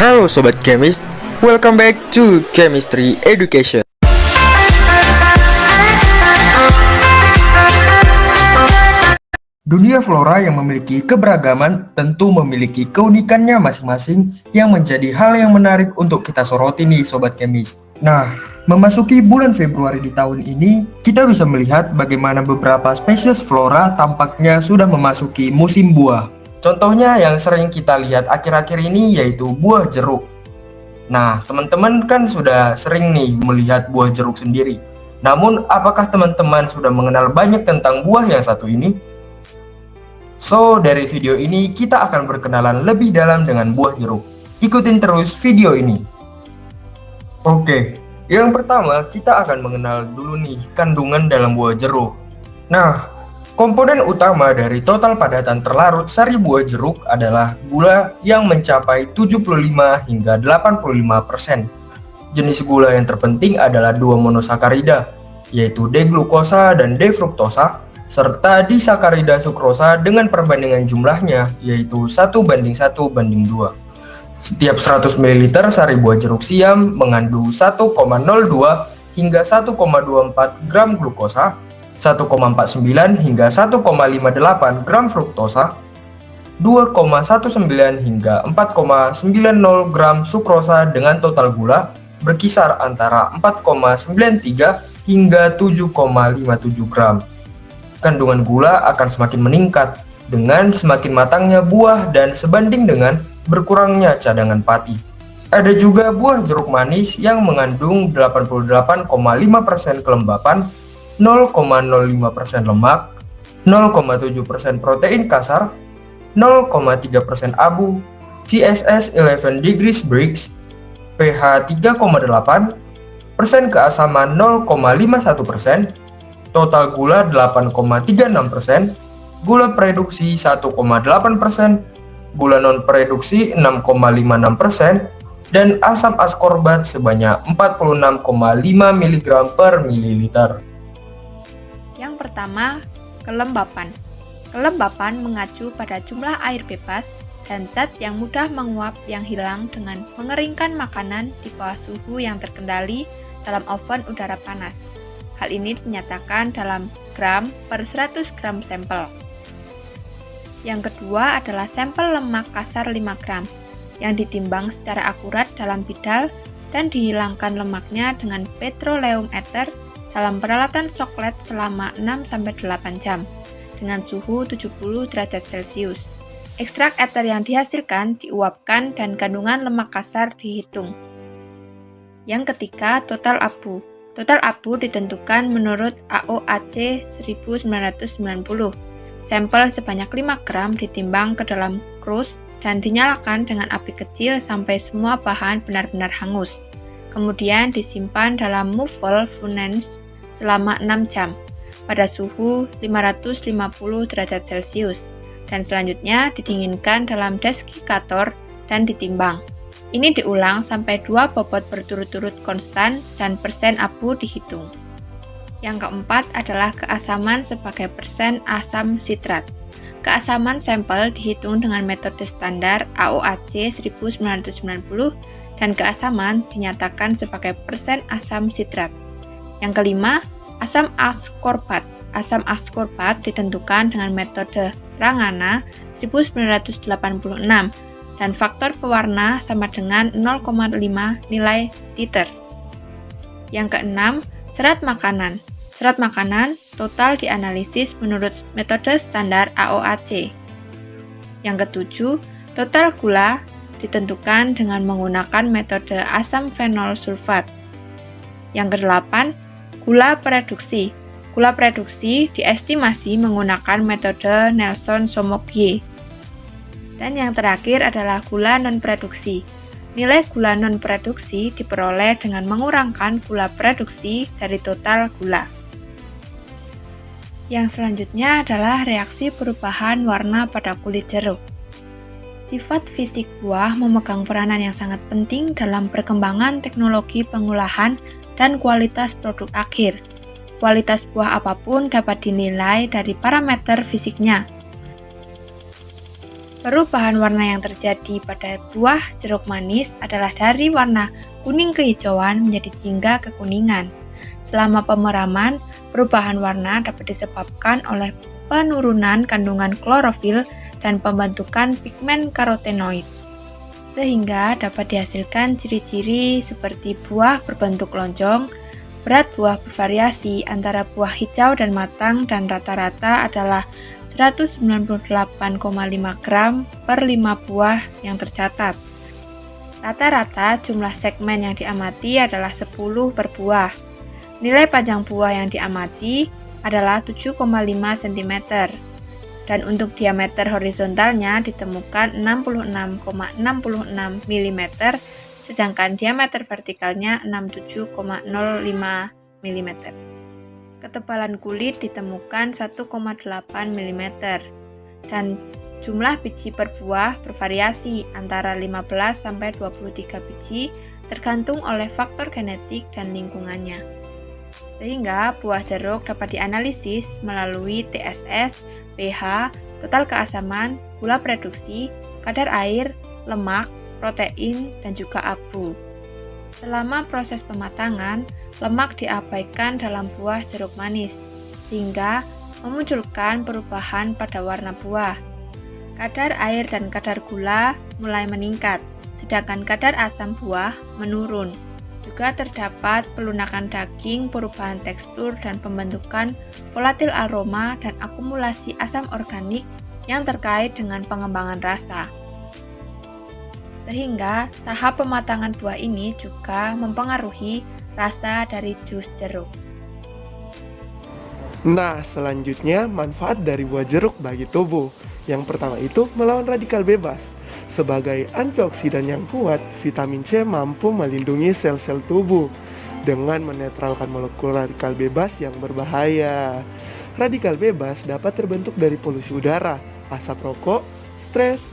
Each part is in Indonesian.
Halo Sobat Chemist, welcome back to Chemistry Education. Dunia flora yang memiliki keberagaman tentu memiliki keunikannya masing-masing yang menjadi hal yang menarik untuk kita soroti nih Sobat Chemist. Nah, memasuki bulan Februari di tahun ini, kita bisa melihat bagaimana beberapa spesies flora tampaknya sudah memasuki musim buah. Contohnya yang sering kita lihat akhir-akhir ini yaitu buah jeruk. Nah, teman-teman kan sudah sering nih melihat buah jeruk sendiri. Namun, apakah teman-teman sudah mengenal banyak tentang buah yang satu ini? So, dari video ini kita akan berkenalan lebih dalam dengan buah jeruk. Ikutin terus video ini. Oke, yang pertama kita akan mengenal dulu nih kandungan dalam buah jeruk. Nah, komponen utama dari total padatan terlarut sari buah jeruk adalah gula yang mencapai 75 hingga 85%. Jenis gula yang terpenting adalah dua monosakarida, yaitu D-glukosa dan D-fruktosa, serta disakarida sukrosa dengan perbandingan jumlahnya, yaitu 1:1:2. Setiap 100 ml sari buah jeruk siam mengandung 1,02 hingga 1,24 gram glukosa, 1,49 hingga 1,58 gram fruktosa, 2,19 hingga 4,90 gram sukrosa dengan total gula berkisar antara 4,93 hingga 7,57 gram. Kandungan gula akan semakin meningkat dengan semakin matangnya buah dan sebanding dengan berkurangnya cadangan pati. Ada juga buah jeruk manis yang mengandung 88,5% kelembapan, 0,05% lemak, 0,7% protein kasar, 0,3% abu, CSS 11 degrees Brix, pH 3,8%, keasaman 0,51%, total gula 8,36%, gula produksi 1,8%, gula non-produksi 6,56%, dan asam askorbat sebanyak 46,5 mg per mililiter. Yang pertama, kelembapan. Kelembapan mengacu pada jumlah air bebas dan zat yang mudah menguap yang hilang dengan mengeringkan makanan di bawah suhu yang terkendali dalam oven udara panas. Hal ini dinyatakan dalam gram per 100 gram sampel. Yang kedua adalah sampel lemak kasar 5 gram yang ditimbang secara akurat dalam bidal dan dihilangkan lemaknya dengan petroleum ether dalam peralatan soklet selama 6-8 jam dengan suhu 70 derajat Celcius. Ekstrak ether yang dihasilkan diuapkan dan kandungan lemak kasar dihitung. Yang ketiga, total abu. Total abu ditentukan menurut AOAC 1990. Sampel sebanyak 5 gram ditimbang ke dalam krus dan dinyalakan dengan api kecil sampai semua bahan benar-benar hangus. Kemudian disimpan dalam muffle furnace selama 6 jam pada suhu 550 derajat Celcius dan selanjutnya didinginkan dalam desikator dan ditimbang. Ini diulang sampai 2 bobot berturut-turut konstan dan persen abu dihitung. Yang keempat adalah keasaman sebagai persen asam sitrat. Keasaman sampel dihitung dengan metode standar AOAC 1990 dan keasaman dinyatakan sebagai persen asam sitrat. Yang kelima, asam askorbat. Asam askorbat ditentukan dengan metode Rangana 1986 dan faktor pewarna sama dengan 0,5 nilai titer. Yang keenam, serat makanan. Serat makanan total dianalisis menurut metode standar AOAC. Yang ketujuh, total gula ditentukan dengan menggunakan metode asam fenol sulfat. Yang kedelapan, gula produksi. Gula produksi diestimasi menggunakan metode Nelson-Somogyi. Dan yang terakhir adalah gula non-produksi. Nilai gula non-produksi diperoleh dengan mengurangkan gula produksi dari total gula. Yang selanjutnya adalah reaksi perubahan warna pada kulit jeruk. Sifat fisik buah memegang peranan yang sangat penting dalam perkembangan teknologi pengolahan dan kualitas produk akhir. Kualitas buah apapun dapat dinilai dari parameter fisiknya. Perubahan warna yang terjadi pada buah jeruk manis adalah dari warna kuning kehijauan menjadi jingga kekuningan. Selama pemeraman, perubahan warna dapat disebabkan oleh penurunan kandungan klorofil dan pembentukan pigmen karotenoid, sehingga dapat dihasilkan ciri-ciri seperti buah berbentuk lonjong. Berat buah bervariasi antara buah hijau dan matang dan rata-rata adalah 198,5 gram per 5 buah yang tercatat. Rata-rata jumlah segmen yang diamati adalah 10 per buah. Nilai panjang buah yang diamati adalah 7,5 cm dan untuk diameter horizontalnya ditemukan 66,66 mm, sedangkan diameter vertikalnya 67,05 mm. Ketebalan kulit ditemukan 1,8 mm dan jumlah biji per buah bervariasi antara 15 sampai 23 biji tergantung oleh faktor genetik dan lingkungannya. Sehingga buah jeruk dapat dianalisis melalui TSS, pH, total keasaman, gula reduksi, kadar air, lemak, protein, dan juga abu. Selama proses pematangan, lemak diabaikan dalam buah jeruk manis, sehingga memunculkan perubahan pada warna buah. Kadar air dan kadar gula mulai meningkat, sedangkan kadar asam buah menurun. Juga terdapat pelunakan daging, perubahan tekstur, dan pembentukan volatil aroma dan akumulasi asam organik yang terkait dengan pengembangan rasa. Sehingga tahap pematangan buah ini juga mempengaruhi rasa dari jus jeruk. Nah, selanjutnya manfaat dari buah jeruk bagi tubuh. Yang pertama itu melawan radikal bebas. Sebagai antioksidan yang kuat, vitamin C mampu melindungi sel-sel tubuh dengan menetralkan molekul radikal bebas yang berbahaya. Radikal bebas dapat terbentuk dari polusi udara, asap rokok, stres,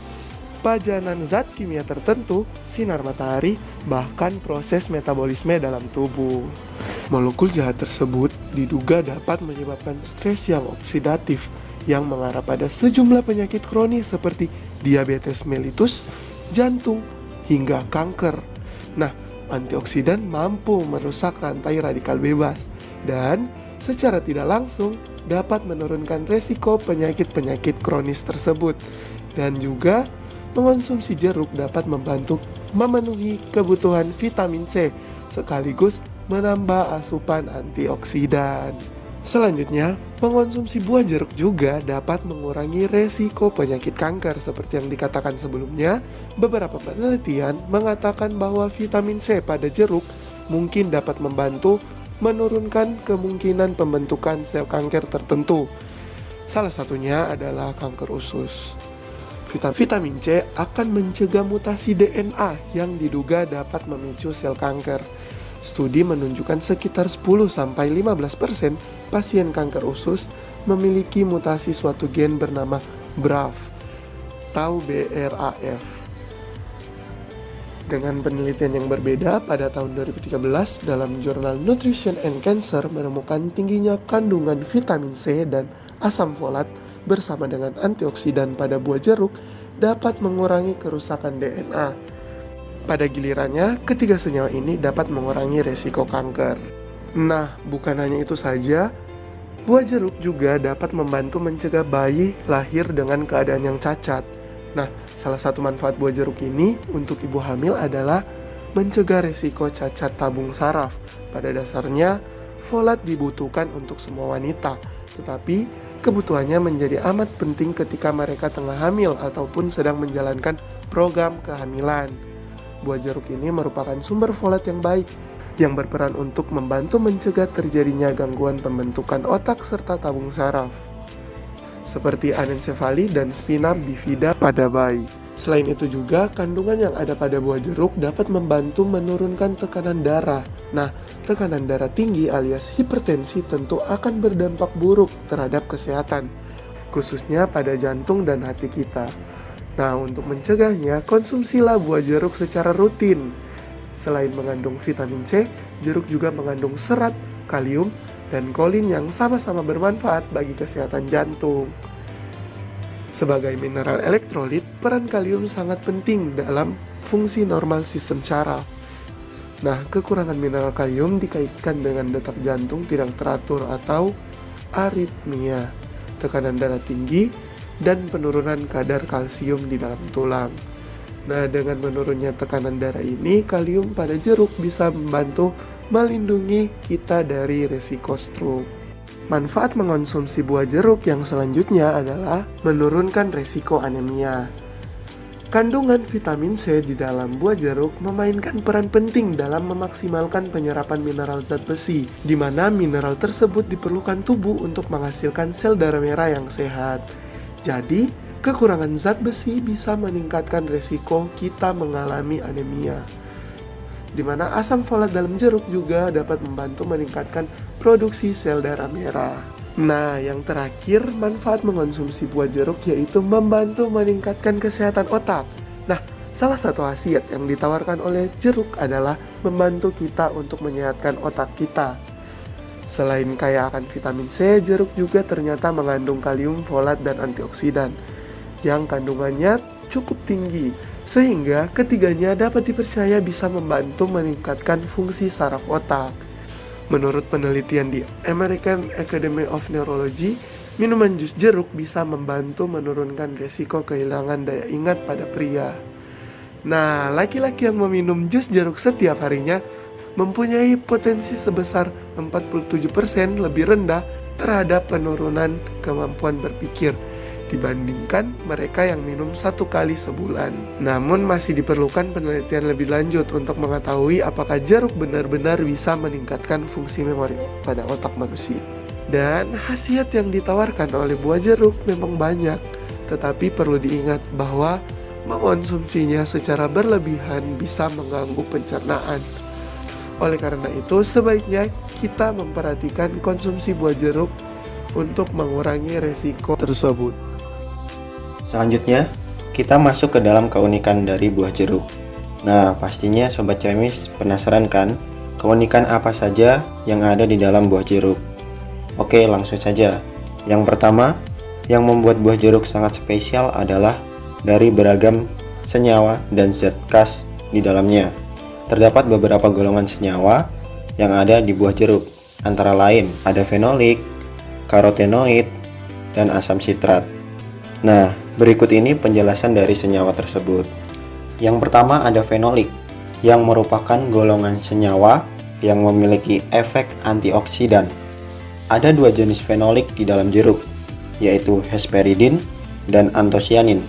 pajanan zat kimia tertentu, sinar matahari, bahkan proses metabolisme dalam tubuh. Molekul jahat tersebut diduga dapat menyebabkan stres yang oksidatif yang mengarah pada sejumlah penyakit kronis seperti diabetes mellitus, jantung, hingga kanker. Nah, antioksidan mampu merusak rantai radikal bebas dan secara tidak langsung dapat menurunkan resiko penyakit-penyakit kronis tersebut. Dan juga mengonsumsi jeruk dapat membantu memenuhi kebutuhan vitamin C sekaligus menambah asupan antioksidan. Selanjutnya, mengonsumsi buah jeruk juga dapat mengurangi resiko penyakit kanker. Seperti yang dikatakan sebelumnya, beberapa penelitian mengatakan bahwa vitamin C pada jeruk mungkin dapat membantu menurunkan kemungkinan pembentukan sel kanker tertentu. Salah satunya adalah kanker usus. Vitamin C akan mencegah mutasi DNA yang diduga dapat memicu sel kanker. Studi menunjukkan sekitar 10-15% pasien kanker usus memiliki mutasi suatu gen bernama BRAF atau BRAF. Dengan penelitian yang berbeda, pada tahun 2013 dalam jurnal Nutrition and Cancer menemukan tingginya kandungan vitamin C dan asam folat bersama dengan antioksidan pada buah jeruk dapat mengurangi kerusakan DNA. Pada gilirannya, ketiga senyawa ini dapat mengurangi resiko kanker. Nah, bukan hanya itu saja, buah jeruk juga dapat membantu mencegah bayi lahir dengan keadaan yang cacat. Nah, salah satu manfaat buah jeruk ini untuk ibu hamil adalah mencegah resiko cacat tabung saraf. Pada dasarnya, folat dibutuhkan untuk semua wanita, tetapi kebutuhannya menjadi amat penting ketika mereka tengah hamil ataupun sedang menjalankan program kehamilan. Buah jeruk ini merupakan sumber folat yang baik, yang berperan untuk membantu mencegah terjadinya gangguan pembentukan otak serta tabung saraf, seperti anencefali dan spina bifida pada bayi. Selain itu juga, kandungan yang ada pada buah jeruk dapat membantu menurunkan tekanan darah. Nah, tekanan darah tinggi alias hipertensi tentu akan berdampak buruk terhadap kesehatan, khususnya pada jantung dan hati kita. Nah, untuk mencegahnya, konsumsilah buah jeruk secara rutin. Selain mengandung vitamin C, jeruk juga mengandung serat, kalium, dan kolin yang sama-sama bermanfaat bagi kesehatan jantung. Sebagai mineral elektrolit, peran kalium sangat penting dalam fungsi normal sistem syaraf. Nah, kekurangan mineral kalium dikaitkan dengan detak jantung tidak teratur atau aritmia, tekanan darah tinggi, dan penurunan kadar kalsium di dalam tulang. Nah, dengan menurunnya tekanan darah ini, kalium pada jeruk bisa membantu melindungi kita dari risiko stroke. Manfaat mengonsumsi buah jeruk yang selanjutnya adalah menurunkan risiko anemia. Kandungan vitamin C di dalam buah jeruk memainkan peran penting dalam memaksimalkan penyerapan mineral zat besi, di mana mineral tersebut diperlukan tubuh untuk menghasilkan sel darah merah yang sehat. Jadi, kekurangan zat besi bisa meningkatkan risiko kita mengalami anemia. Di mana asam folat dalam jeruk juga dapat membantu meningkatkan produksi sel darah merah. Nah, yang terakhir, manfaat mengonsumsi buah jeruk yaitu membantu meningkatkan kesehatan otak. Nah, salah satu khasiat yang ditawarkan oleh jeruk adalah membantu kita untuk menyehatkan otak kita. Selain kaya akan vitamin C, jeruk juga ternyata mengandung kalium, folat, dan antioksidan yang kandungannya cukup tinggi, sehingga ketiganya dapat dipercaya bisa membantu meningkatkan fungsi saraf otak. Menurut penelitian di American Academy of Neurology, minuman jus jeruk bisa membantu menurunkan risiko kehilangan daya ingat pada pria. Nah, laki-laki yang meminum jus jeruk setiap harinya mempunyai potensi sebesar 47% lebih rendah terhadap penurunan kemampuan berpikir dibandingkan mereka yang minum 1 kali sebulan. Namun masih diperlukan penelitian lebih lanjut untuk mengetahui apakah jeruk benar-benar bisa meningkatkan fungsi memori pada otak manusia. Dan khasiat yang ditawarkan oleh buah jeruk memang banyak, tetapi perlu diingat bahwa mengonsumsinya secara berlebihan bisa mengganggu pencernaan. Oleh karena itu, sebaiknya kita memperhatikan konsumsi buah jeruk untuk mengurangi resiko tersebut. Selanjutnya, kita masuk ke dalam keunikan dari buah jeruk. Nah, pastinya Sobat Cemis penasaran kan? Keunikan apa saja yang ada di dalam buah jeruk? Oke, langsung saja. Yang pertama, yang membuat buah jeruk sangat spesial adalah dari beragam senyawa dan zat khas di dalamnya. Terdapat beberapa golongan senyawa yang ada di buah jeruk, antara lain ada fenolik, karotenoid, dan asam sitrat. Nah, berikut ini penjelasan dari senyawa tersebut. Yang pertama ada fenolik, yang merupakan golongan senyawa yang memiliki efek antioksidan. Ada 2 jenis fenolik di dalam jeruk, yaitu hesperidin dan antosianin.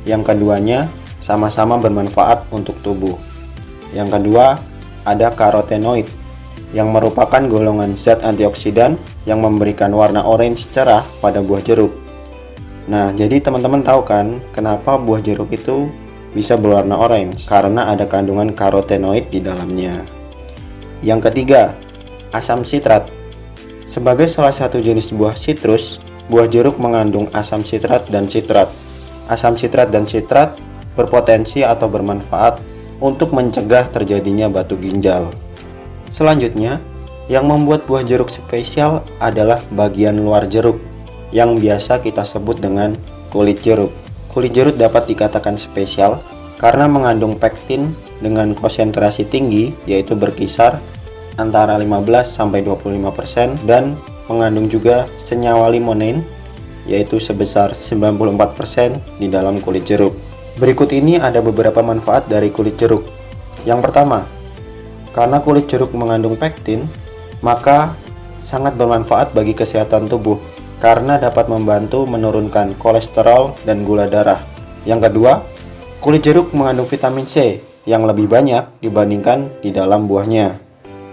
Yang keduanya sama-sama bermanfaat untuk tubuh. Yang kedua, ada karotenoid, yang merupakan golongan zat antioksidan yang memberikan warna orange cerah pada buah jeruk. Nah, jadi teman-teman tahu kan kenapa buah jeruk itu bisa berwarna orange? Karena ada kandungan karotenoid di dalamnya. Yang ketiga, asam sitrat. Sebagai salah satu jenis buah sitrus, buah jeruk mengandung asam sitrat dan sitrat. Asam sitrat dan sitrat berpotensi atau bermanfaat untuk mencegah terjadinya batu ginjal. Selanjutnya, yang membuat buah jeruk spesial adalah bagian luar jeruk, yang biasa kita sebut dengan kulit jeruk. Kulit jeruk dapat dikatakan spesial karena mengandung pektin dengan konsentrasi tinggi, yaitu berkisar antara 15-25%, dan mengandung juga senyawa limonein, yaitu sebesar 94% di dalam kulit jeruk. Berikut ini ada beberapa manfaat dari kulit jeruk. Yang pertama, karena kulit jeruk mengandung pektin, maka sangat bermanfaat bagi kesehatan tubuh karena dapat membantu menurunkan kolesterol dan gula darah. Yang kedua, kulit jeruk mengandung vitamin C yang lebih banyak dibandingkan di dalam buahnya.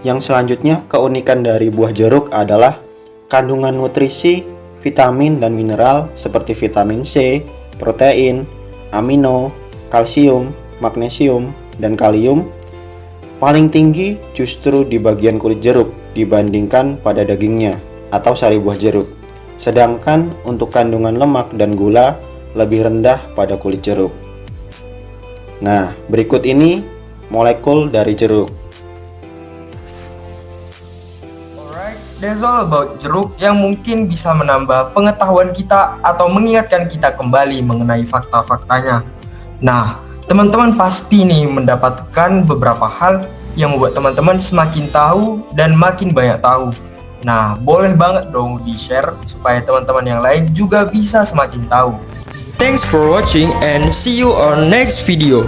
Yang selanjutnya, keunikan dari buah jeruk adalah kandungan nutrisi, vitamin dan mineral seperti vitamin C, protein, amino, kalsium, magnesium, dan kalium paling tinggi justru di bagian kulit jeruk dibandingkan pada dagingnya atau sari buah jeruk. Sedangkan untuk kandungan lemak dan gula lebih rendah pada kulit jeruk. Nah, berikut ini molekul dari jeruk. That's all about jeruk yang mungkin bisa menambah pengetahuan kita atau mengingatkan kita kembali mengenai fakta-faktanya. Nah, teman-teman pasti nih mendapatkan beberapa hal yang membuat teman-teman semakin tahu dan makin banyak tahu. Nah, boleh banget dong di-share supaya teman-teman yang lain juga bisa semakin tahu. Thanks for watching and see you on next video.